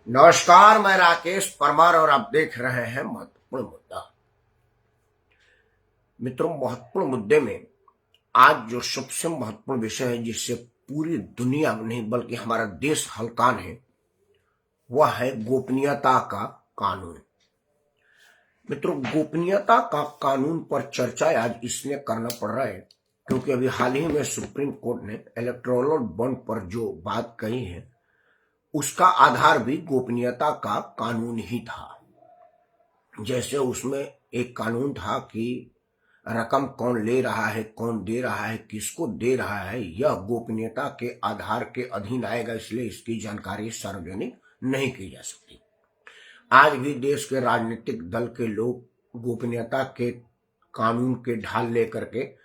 नमस्कार, मैं राकेश परमार और आप देख रहे हैं महत्वपूर्ण मुद्दा। मित्रों, महत्वपूर्ण मुद्दे में आज जो सबसे महत्वपूर्ण विषय है जिससे पूरी दुनिया नहीं बल्कि हमारा देश हलकान है, वह है गोपनीयता का कानून। मित्रों, गोपनीयता का कानून पर चर्चा आज इसलिए करना पड़ रहा है क्योंकि अभी हाल ही में सुप्रीम कोर्ट ने इलेक्टोरल बॉन्ड पर जो बात कही है उसका आधार भी गोपनीयता का कानून ही था। जैसे उसमें एक कानून था कि रकम कौन ले रहा है, कौन दे रहा है, किसको दे रहा है, यह गोपनीयता के आधार के अधीन आएगा, इसलिए इसकी जानकारी सार्वजनिक नहीं की जा सकती। आज भी देश के राजनीतिक दल के लोग गोपनीयता के कानून के ढाल लेकर के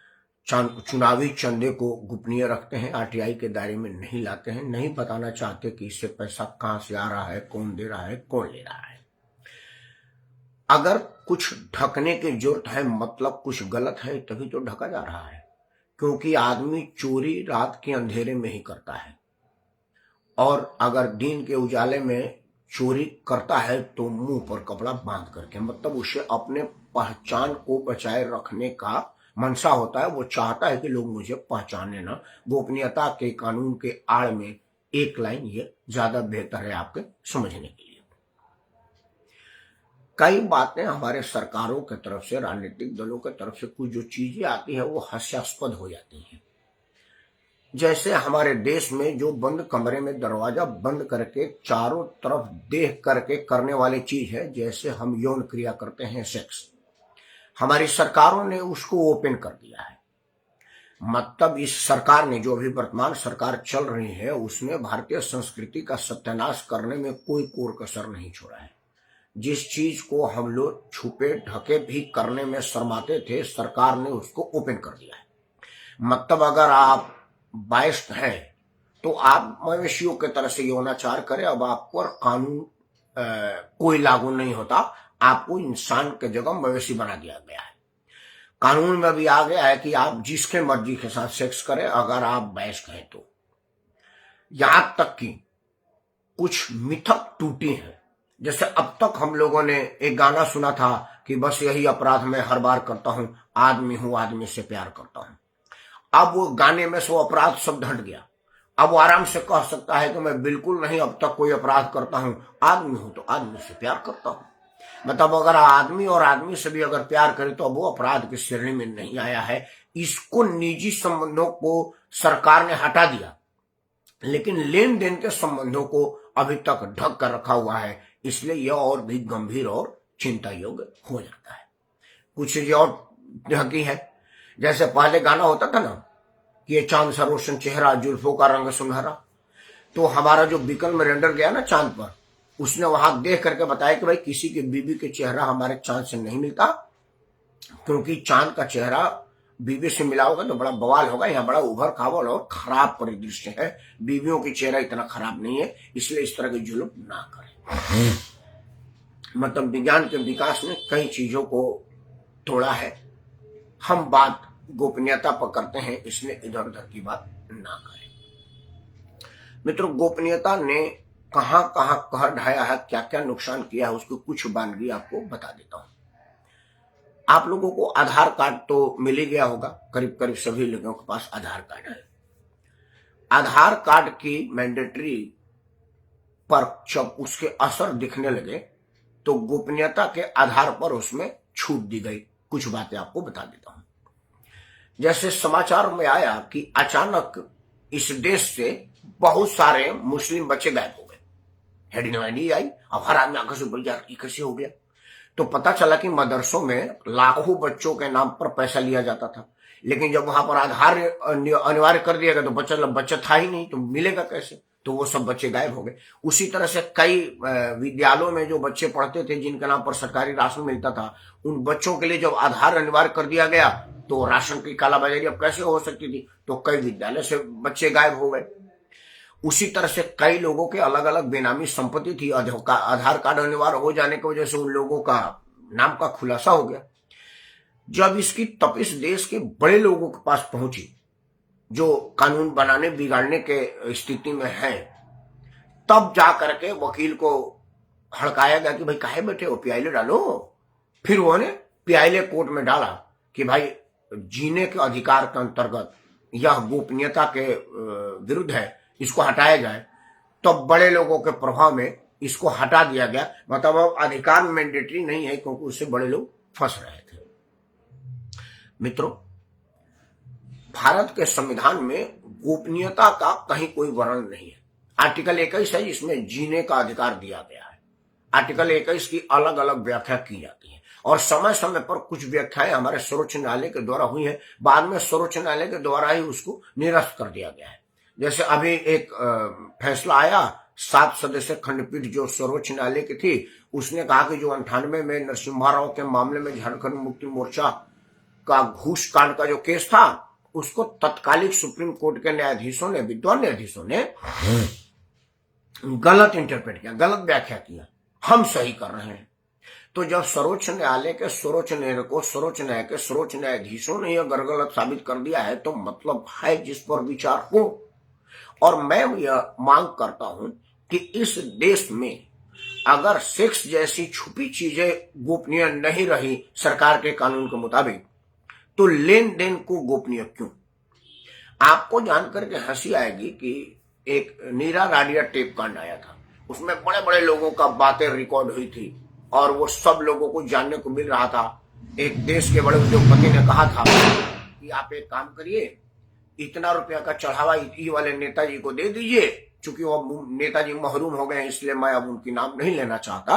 चुनावी चंदे को गोपनीय रखते हैं, आरटीआई के दायरे में नहीं लाते हैं, नहीं बताना चाहते कि इससे पैसा कहां से आ रहा है, कौन दे रहा है, कौन ले रहा है। अगर कुछ ढकने की जरूरत है, मतलब कुछ गलत है, तभी तो ढका जा रहा है, क्योंकि आदमी चोरी रात के अंधेरे में ही करता है और अगर दिन के उजाले में चोरी करता है तो मुंह पर कपड़ा बांध करके, मतलब उसे अपने पहचान को बचाए रखने का मनसा होता है। वो चाहता है कि लोग मुझे पहचाने ना। गोपनीयता के कानून के आड़ में एक लाइन ये ज्यादा बेहतर है आपके समझने के लिए। कई बातें हमारे सरकारों की तरफ से, राजनीतिक दलों की तरफ से कुछ जो चीजें आती है वो हास्यास्पद हो जाती हैं। जैसे हमारे देश में जो बंद कमरे में दरवाजा बंद करके चारों तरफ देख करके करने वाली चीज है, जैसे हम यौन क्रिया करते हैं, सेक्स, हमारी सरकारों ने उसको ओपन कर दिया है। मतलब इस सरकार ने, जो अभी वर्तमान सरकार चल रही है, उसने भारतीय संस्कृति का सत्यानाश करने में कोई कोर कसर नहीं छोड़ा है। जिस चीज को हम लोग छुपे ढके भी करने में शर्माते थे, सरकार ने उसको ओपन कर दिया है। मतलब अगर आप बाइस्ट हैं तो आप मवेशियों की तरह से यौनाचार करें, अब आप पर कानून कोई लागू नहीं होता, आपको इंसान के जगह मवेशी बना दिया गया है। कानून में भी आ गया है कि आप जिसके मर्जी के साथ सेक्स करें अगर आप बाइस्ट हैं तो। यहां तक कि कुछ मिथक टूटी हैं। जैसे अब तक हम लोगों ने एक गाना सुना था कि बस यही अपराध मैं हर बार करता हूं, आदमी हूं, आदमी से प्यार करता हूं। अब वो गाने में से अपराध शब्द हट गया। अब वो आराम से कह सकता है कि मैं बिल्कुल नहीं अब तक कोई अपराध करता हूं, आदमी हूं तो आदमी से प्यार करता हूं। मतलब अगर आदमी और आदमी से भी अगर प्यार करे तो अब वो अपराध की श्रेणी में नहीं आया है। इसको निजी संबंधों को सरकार ने हटा दिया, लेकिन लेन देन के संबंधों को अभी तक ढक कर रखा हुआ है, इसलिए यह और भी गंभीर और चिंता योग्य हो जाता है। कुछ चीजें और ढकी है। जैसे पहले गाना होता था ना कि ये चांद सा रोशन चेहरा, जुल्फों का रंग सुनहरा, तो हमारा जो बीकन में रेंडर गया ना चांद पर, उसने वहां देख करके बताया कि भाई किसी की बीबी के चेहरा हमारे चांद से नहीं मिलता, क्योंकि चांद का चेहरा बीवी से मिला होगा तो बड़ा बवाल होगा, यहाँ बड़ा उभर खावल और खराब परिदृश्य है, बीवियों की चेहरा इतना खराब नहीं है, इसलिए इस तरह के जुल्म ना करें। मतलब विज्ञान के विकास ने कई चीजों को तोड़ा है। हम बात गोपनीयता पर करते हैं, इसलिए इधर उधर की बात ना करें। मित्रों, गोपनीयता ने कहां कहां कहर ढाया है, क्या क्या नुकसान किया है, उसको कुछ बानगी आपको बता देता हूं। आप लोगों को आधार कार्ड तो मिल ही गया होगा, करीब करीब सभी लोगों के पास आधार कार्ड है। आधार कार्ड की मैंडेटरी पर जब उसके असर दिखने लगे तो गोपनीयता के आधार पर उसमें छूट दी गई। कुछ बातें आपको बता देता हूं। जैसे समाचार में आया कि अचानक इस देश से बहुत सारे मुस्लिम बच्चे गायब हो गए, हेडलाइन ही आई। अब हर आदमी आंखों से बोल यार ये कैसे हो गया, तो पता चला कि मदरसों में लाखों बच्चों के नाम पर पैसा लिया जाता था, लेकिन जब वहां पर आधार अनिवार्य कर दिया गया तो बच्चा था ही नहीं, तो मिलेगा कैसे, तो वो सब बच्चे गायब हो गए। उसी तरह से कई विद्यालयों में जो बच्चे पढ़ते थे जिनके नाम पर सरकारी राशन मिलता था, उन बच्चों के लिए जब आधार अनिवार्य कर दिया गया तो राशन की कालाबाजारी अब कैसे हो सकती थी, तो कई विद्यालय से बच्चे गायब हो गए। उसी तरह से कई लोगों के अलग अलग बेनामी संपत्ति थी, आधार कार्ड अनिवार्य हो जाने की वजह से उन लोगों का नाम का खुलासा हो गया। जब इसकी तपिश देश के बड़े लोगों के पास पहुंची, जो कानून बनाने बिगाड़ने के स्थिति में है, तब जा करके वकील को हड़काया गया कि भाई काहे बैठे हो, पीआईएल डालो। फिर उन्होंने पीआईएल कोर्ट में डाला कि भाई जीने के अधिकार के अंतर्गत यह गोपनीयता के विरुद्ध है, इसको हटाया जाए। तो बड़े लोगों के प्रभाव में इसको हटा दिया गया। मतलब अब अधिकार मैंडेटरी नहीं है, क्योंकि उससे बड़े लोग फंस रहे थे। मित्रों, भारत के संविधान में गोपनीयता का कहीं कोई वर्णन नहीं है। आर्टिकल 21 है जिसमें जीने का अधिकार दिया गया है। आर्टिकल 21 की अलग अलग व्याख्या की जाती है और समय समय पर कुछ व्याख्याएं हमारे सर्वोच्च न्यायालय के द्वारा हुई है, बाद में सर्वोच्च न्यायालय के द्वारा ही उसको निरस्त कर दिया गया है। जैसे अभी एक फैसला आया, 7 सदस्य खंडपीठ जो सर्वोच्च न्यायालय की थी, उसने कहा कि जो 98 में नरसिम्हा राव के मामले में झारखंड मुक्ति मोर्चा का घूस कांड का जो केस था, उसको तत्कालिक सुप्रीम कोर्ट के न्यायाधीशों ने, विद्वान न्यायाधीशों ने गलत इंटरप्रेट किया, गलत व्याख्या किया। हम सही कर रहे हैं। तो जब सर्वोच्च न्यायालय के सर्वोच्च न्यायालय को सर्वोच्च न्यायालय के सर्वोच्च न्यायाधीशों ने यह गलत साबित कर दिया है, तो मतलब है जिस पर विचार हो। और मैं यह मांग करता हूं कि इस देश में अगर सेक्स जैसी छुपी चीजें गोपनीय नहीं रही सरकार के कानून के मुताबिक, तो लेन देन को गोपनीय क्यों? आपको जानकर के हंसी आएगी कि एक नीरा राडिया टेप कांड आया था, उसमें बड़े बड़े लोगों का बातें रिकॉर्ड हुई थी और वो सब लोगों को जानने को मिल रहा था। एक देश के बड़े उद्योगपति ने कहा था कि आप एक काम करिए, इतना रुपया का चढ़ावा ई वाले नेताजी को दे दीजिए, चूंकि वो नेताजी महरूम हो गए इसलिए मैं अब उनकी नाम नहीं लेना चाहता,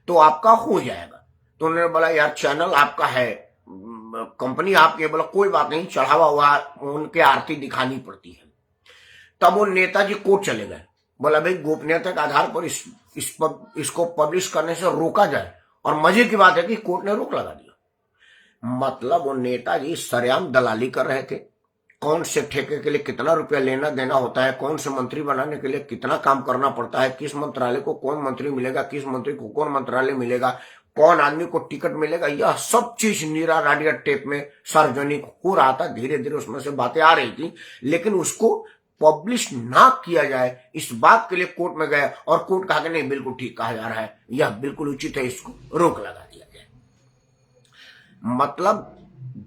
तो आपका हो जाएगा। तो उन्होंने बोला यार चैनल आपका है, कंपनी आपकी, बोला कोई बात नहीं, चढ़ावा हुआ उनके आरती दिखानी पड़ती है। तब वो नेताजी कोर्ट चले गए, बोला भाई गोपनीयता के आधार पर इसको पब्लिश करने से रोका जाए। और मजे की बात है कि कोर्ट ने रोक लगा दिया। मतलब वो नेताजी सरेआम दलाली कर रहे थे, कौन से ठेके के लिए कितना रुपया लेना देना होता है, कौन से मंत्री बनाने के लिए कितना काम करना पड़ता है, किस मंत्रालय को कौन मंत्री मिलेगा, किस मंत्री को कौन मंत्रालय मिलेगा, कौन आदमी को टिकट मिलेगा, यह सब चीज नीरा राडिया टेप में सार्वजनिक हो रहा था। धीरे धीरे उसमें से बातें आ रही थी, लेकिन उसको पब्लिश ना किया जाए इस बात के लिए कोर्ट में गया और कोर्ट कहा कि नहीं बिल्कुल ठीक कहा जा रहा है, यह बिल्कुल उचित है, इसको रोक लगा दिया गया। मतलब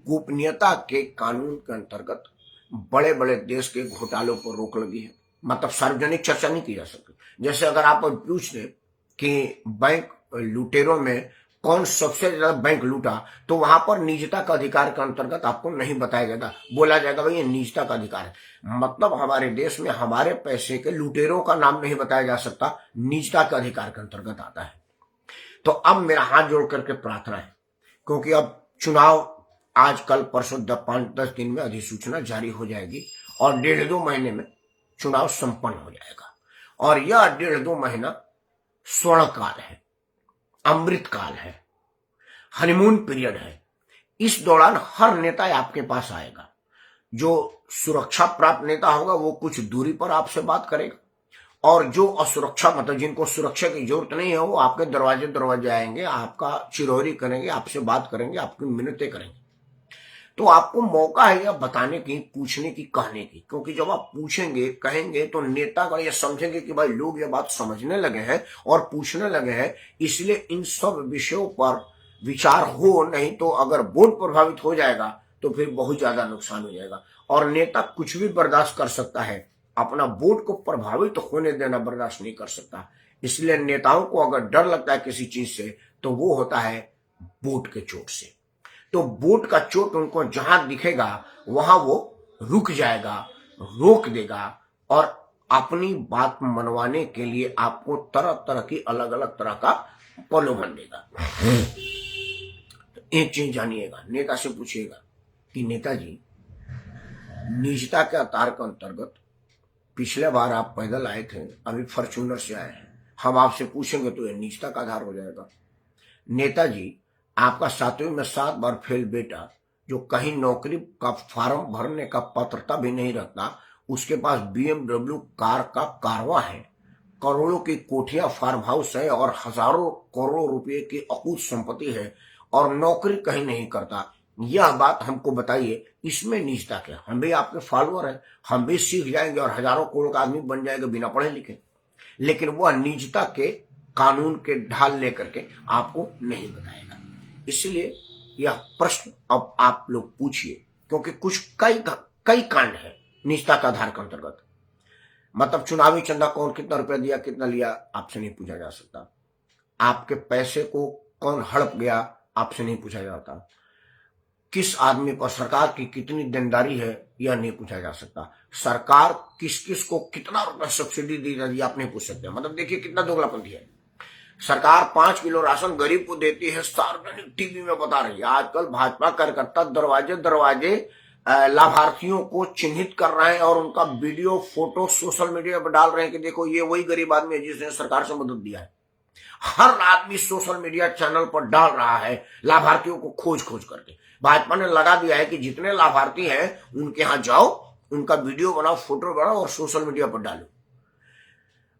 गोपनीयता के कानून के अंतर्गत बड़े बड़े देश के घोटालों पर रोक लगी है। मतलब सार्वजनिक चर्चा नहीं की जा सकती। जैसे अगर आप पूछ लें कि बैंक लुटेरों में कौन सबसे ज्यादा बैंक लूटा, तो वहां पर निजता का अधिकार के अंतर्गत आपको नहीं बताया जाएगा, बोला जाएगा भाई ये निजता का अधिकार है। मतलब हमारे देश में हमारे पैसे के लुटेरों का नाम नहीं बताया जा सकता, निजता के अधिकार के अंतर्गत आता है। तो अब मेरा हाथ जोड़ करके प्रार्थना है, क्योंकि अब चुनाव आज कल परसों 5-10 दिन में अधिसूचना जारी हो जाएगी और 1.5-2 महीने में चुनाव संपन्न हो जाएगा। और यह 1.5-2 महीना स्वर्ण काल है, अमृत काल है, हनीमून पीरियड है। इस दौरान हर नेता आपके पास आएगा। जो सुरक्षा प्राप्त नेता होगा वो कुछ दूरी पर आपसे बात करेगा, और जो असुरक्षा मतलब जिनको सुरक्षा की जरूरत नहीं है वो आपके दरवाजे आएंगे, आपका चिरौरी करेंगे, आपसे बात करेंगे, आपकी मिन्नतें करेंगे। तो आपको मौका है यह बताने की, पूछने की, कहने की, क्योंकि जब आप पूछेंगे कहेंगे तो नेतागण ये समझेंगे कि भाई लोग ये बात समझने लगे हैं और पूछने लगे हैं, इसलिए इन सब विषयों पर विचार हो। नहीं तो अगर वोट प्रभावित हो जाएगा तो फिर बहुत ज्यादा नुकसान हो जाएगा। और नेता कुछ भी बर्दाश्त कर सकता है, अपना वोट को प्रभावित होने देना बर्दाश्त नहीं कर सकता। इसलिए नेताओं को अगर डर लगता है किसी चीज से तो वो होता है वोट के चोट से। तो वोट का चोट उनको जहां दिखेगा वहां वो रुक जाएगा, रोक देगा और अपनी बात मनवाने के लिए आपको तरह तरह की अलग अलग तरह का प्रलोभन देगा। तो एक चीज जानिएगा, नेता से पूछिएगा कि नेताजी निजता के आधार के अंतर्गत पिछले बार आप पैदल आए थे, अभी फॉर्च्यूनर से आए हैं, हम आपसे पूछेंगे तो यह निजता का आधार हो जाएगा। नेताजी आपका 7वीं में 7 बार फेल बेटा, जो कहीं नौकरी का फॉर्म भरने का पात्रता भी नहीं रखता, उसके पास BMW कार का कारवा है, करोड़ों की कोठियां फार्म हाउस है और हजारों करोड़ों रुपए की अकूत संपत्ति है और नौकरी कहीं नहीं करता। यह बात हमको बताइए, इसमें निजता क्या? हम भी आपके फॉलोअर हैं, हम भी सीख जाएंगे और हजारों करोड़ का आदमी बन जाएंगे बिना पढ़े लिखे। लेकिन वह निजता के कानून के ढाल लेकर के आपको नहीं बताएगा। इसलिए यह प्रश्न अब आप लोग पूछिए, क्योंकि कुछ कई कांड है निजता के आधार के अंतर्गत। मतलब चुनावी चंदा कौन कितना रुपया दिया, कितना लिया, आपसे नहीं पूछा जा सकता। आपके पैसे को कौन हड़प गया, आपसे नहीं पूछा जाता। किस आदमी पर सरकार की कितनी देनदारी है, यह नहीं पूछा जा सकता। सरकार किस किस को कितना रुपया सब्सिडी दी जाती है, आप नहीं पूछ सकते। मतलब देखिए कितना दोगलापंथी है। सरकार 5 किलो राशन गरीब को देती है, सार्वजनिक टीवी में बता रही है। आजकल भाजपा कार्यकर्ता दरवाजे दरवाजे लाभार्थियों को चिन्हित कर रहे हैं और उनका वीडियो फोटो सोशल मीडिया पर डाल रहे हैं कि देखो ये वही गरीब आदमी है जिसने सरकार से मदद दिया है। हर आदमी सोशल मीडिया चैनल पर डाल रहा है लाभार्थियों को खोज खोज करके। भाजपा ने लगा दिया है कि जितने लाभार्थी हैं उनके यहां जाओ, उनका वीडियो बनाओ, फोटो बनाओ और सोशल मीडिया पर डालो।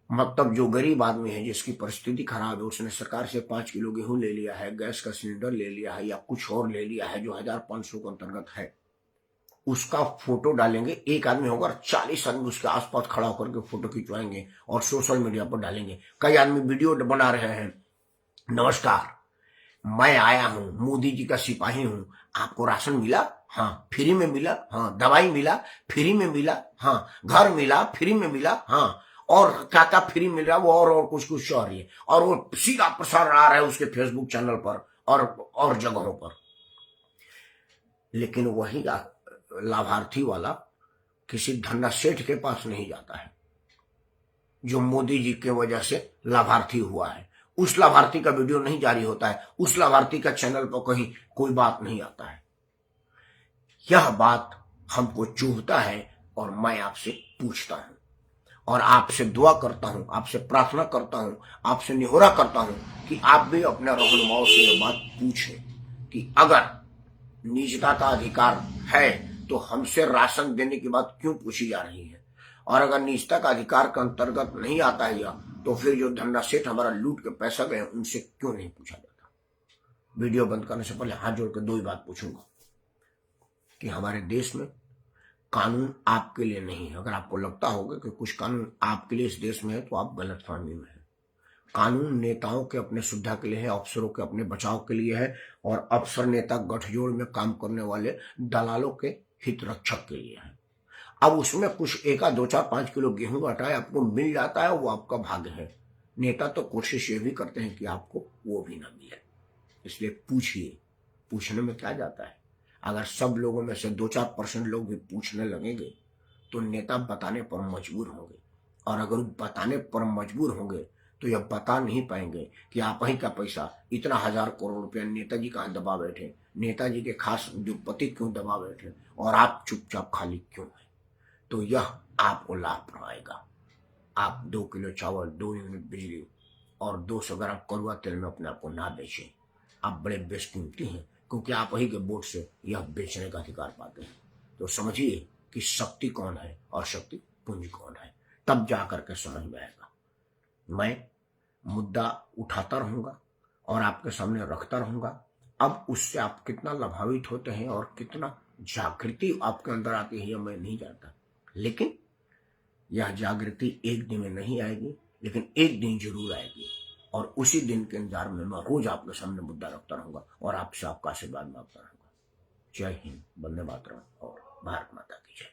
मतलब जो गरीब आदमी है जिसकी परिस्थिति खराब है, उसने सरकार से 5 किलो गेहूं ले लिया है, गैस का सिलेंडर ले लिया है या कुछ और ले लिया है जो 1500 के अंतर्गत है, उसका फोटो डालेंगे। एक आदमी होगा, 40 आदमी उसके आसपास खड़ा होकर के फोटो खिंचवाएंगे और सोशल मीडिया पर डालेंगे। कई आदमी वीडियो बना रहे हैं, नमस्कार मैं आया हूं, मोदी जी का सिपाही हूं, आपको राशन मिला? हाँ फ्री में मिला। हाँ दवाई मिला? फ्री में मिला। हाँ घर मिला? फ्री में मिला। हाँ और क्या क्या फ्री मिल रहा है वो, और कुछ कुछ और है। और वो सीधा प्रसार आ रहा है उसके फेसबुक चैनल पर और जगहों पर। लेकिन वही लाभार्थी वाला किसी धन्ना सेठ के पास नहीं जाता है जो मोदी जी के वजह से लाभार्थी हुआ है। उस लाभार्थी का वीडियो नहीं जारी होता है, उस लाभार्थी का चैनल पर कहीं कोई बात नहीं आता है। यह बात हमको चुभता है और मैं आपसे पूछता हूं और आपसे दुआ करता हूं, आपसे प्रार्थना करता हूं, आपसे निहोरा करता हूं कि आप भी अपने रहनुमाओं से यह बात पूछें कि अगर निजता का अधिकार है तो हमसे राशन देने की बात क्यों पूछी जा रही है, और अगर निजता का अधिकार के अंतर्गत नहीं आता है यह, तो फिर जो धन्ना सेठ हमारा लूट के पैसा गए उनसे क्यों नहीं पूछा जाता। वीडियो बंद करने से पहले हाथ जोड़ के दो ही बात पूछूंगा कि हमारे देश में कानून आपके लिए नहीं है। अगर आपको लगता होगा कि कुछ कानून आपके लिए इस देश में है तो आप गलतफहमी में हैं। कानून नेताओं के अपने सुविधा के लिए है, अफसरों के अपने बचाव के लिए है और अफसर नेता गठजोड़ में काम करने वाले दलालों के हित रक्षक के लिए है। अब उसमें कुछ 1, 2, 4, 5 किलो गेहूं आटा आपको मिल जाता है, वो आपका भाग्य है। नेता तो कोशिश ये भी करते हैं कि आपको वो भी ना मिले। इसलिए पूछिए, पूछने में क्या जाता है। अगर सब लोगों में से 2-4% लोग भी पूछने लगेंगे तो नेता बताने पर मजबूर होंगे, और अगर बताने पर मजबूर होंगे तो यह बता नहीं पाएंगे कि आप ही का पैसा इतना 1000 करोड़ रुपया नेताजी कहाँ दबा बैठे, नेताजी के खास उद्योगपति क्यों दबा बैठे और आप चुपचाप खाली क्यों है। तो यह आपको लाभ पाएगा। आप 2 किलो चावल, 2 यूनिट बिजली और 200 ग्राम कड़वा तेल में अपने आप को ना बेचें। आप बड़े बेशकीमती हैं, क्योंकि आप ही के वोट से यह बेचने का अधिकार पाते हैं। तो समझिए कि शक्ति कौन है और शक्ति पूंजी कौन है, तब जाकर के समझ में आएगा। मैं मुद्दा उठाता रहूंगा और आपके सामने रखता रहूंगा। अब उससे आप कितना लाभान्वित होते हैं और कितना जागृति आपके अंदर आती है, यह मैं नहीं जानता। लेकिन यह जागृति एक दिन में नहीं आएगी, लेकिन एक दिन जरूर आएगी, और उसी दिन के इंतजार में मैं रोज आपके सामने मुद्दा रखता रहूंगा और आपसे आपका आशीर्वाद मांगता रहूंगा। जय हिंद, वंदे मातरम और भारत माता की जय।